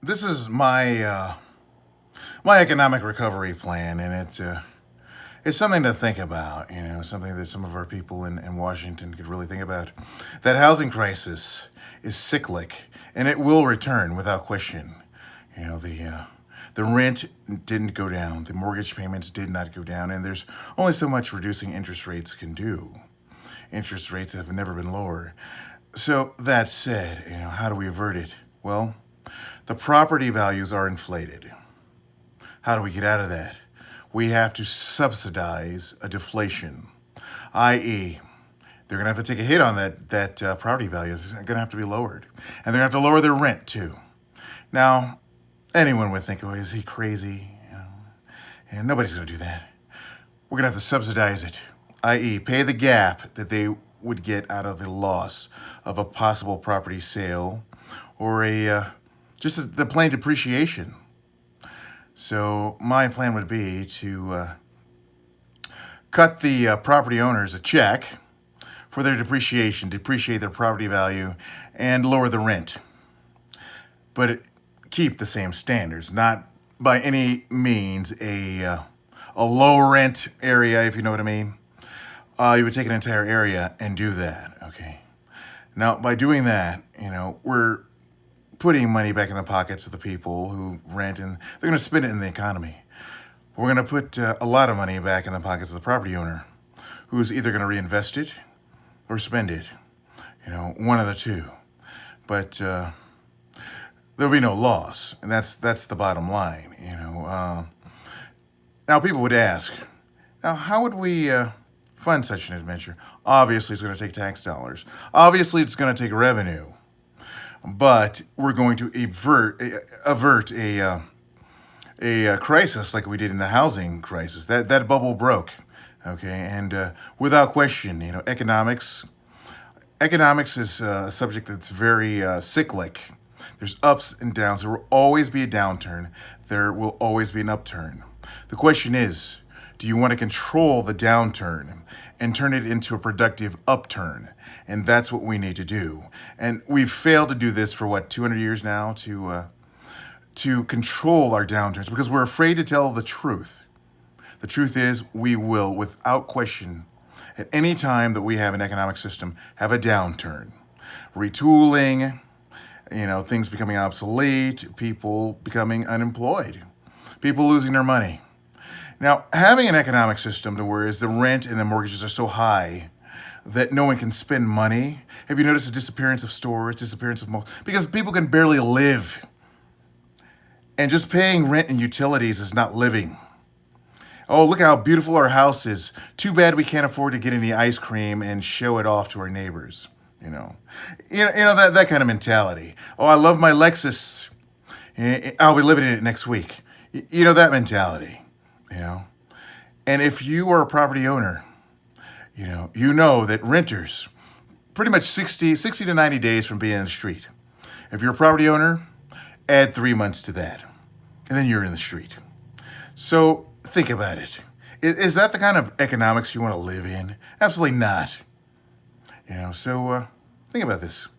this is my economic recovery plan, and it's something to think about. Something that some of our people in Washington could really think about. That housing crisis is cyclic, and it will return without question. The rent didn't go down, the mortgage payments did not go down, and there's only so much reducing interest rates can do. Interest rates have never been lower. So that said, how do we avert it? Well, the property values are inflated. How do we get out of that? We have to subsidize a deflation, i.e., they're going to have to take a hit on that property value. It's going to have to be lowered. And they're going to have to lower their rent, too. Now, anyone would think, oh, is he crazy? And nobody's going to do that. We're going to have to subsidize it, i.e., pay the gap that they would get out of the loss of a possible property sale or the plain depreciation. So my plan would be to cut the property owners a check for their depreciation, depreciate their property value, and lower the rent. But keep the same standards, not by any means a low rent area, if you know what I mean. You would take an entire area and do that, okay? Now, by doing that, we're putting money back in the pockets of the people who rent, and they're going to spend it in the economy. We're going to put a lot of money back in the pockets of the property owner, who's either going to reinvest it or spend it. One of the two. But there'll be no loss, and that's the bottom line. Now, people would ask, now how would we fund such an adventure? Obviously, it's going to take tax dollars. Obviously, it's going to take revenue. But we're going to avert a crisis like we did in the housing crisis. That bubble broke, okay? And without question, economics is a subject that's very cyclic. There's ups and downs. There will always be a downturn. There will always be an upturn. The question is, do you want to control the downturn and turn it into a productive upturn? And that's what we need to do. And we've failed to do this for 200 years now to control our downturns because we're afraid to tell the truth. The truth is we will, without question, at any time that we have an economic system, have a downturn. Retooling, things becoming obsolete, people becoming unemployed, people losing their money. Now, having an economic system to where the rent and the mortgages are so high that no one can spend money. Have you noticed the disappearance of stores, disappearance of because people can barely live. And just paying rent and utilities is not living. Oh, look how beautiful our house is. Too bad we can't afford to get any ice cream and show it off to our neighbors. That kind of mentality. Oh, I love my Lexus. I'll be living in it next week. That mentality. And if you are a property owner, you know that renters, pretty much 60 to 90 days from being in the street. If you're a property owner, add 3 months to that, and then you're in the street. So think about it. Is that the kind of economics you want to live in? Absolutely not. So think about this.